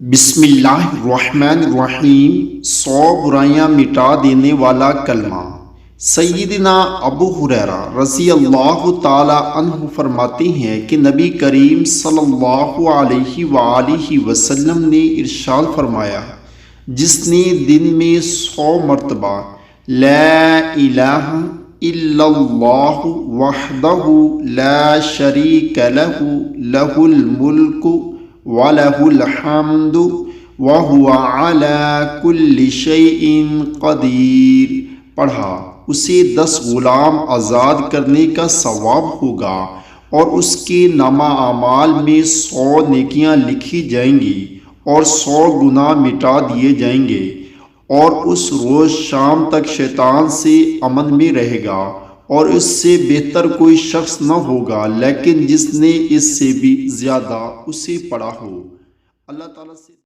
بسم اللہ الرحمن الرحیم، 100 برائیاں مٹا دینے والا کلمہ۔ سیدنا ابو ہریرہ رضی اللہ تعالی عنہ فرماتے ہیں کہ نبی کریم صلی اللہ علیہ وآلہ وسلم نے ارشاد فرمایا، جس نے دن میں 100 مرتبہ لا الہ الا اللہ وحدہ لا شریک لہ لہ الملک وَلَهُ الْحَمْدُ وَهُوَ عَلَى كُلِّ شَيْءٍ قَدِيرٌ پڑھا، اسے 10 غلام آزاد کرنے کا ثواب ہوگا اور اس کے نامہ اعمال میں 100 نیکیاں لکھی جائیں گی اور 100 گناہ مٹا دیے جائیں گے، اور اس روز شام تک شیطان سے امن میں رہے گا، اور اس سے بہتر کوئی شخص نہ ہوگا لیکن جس نے اس سے بھی زیادہ اسے پڑھا ہو۔ اللہ تعالیٰ سے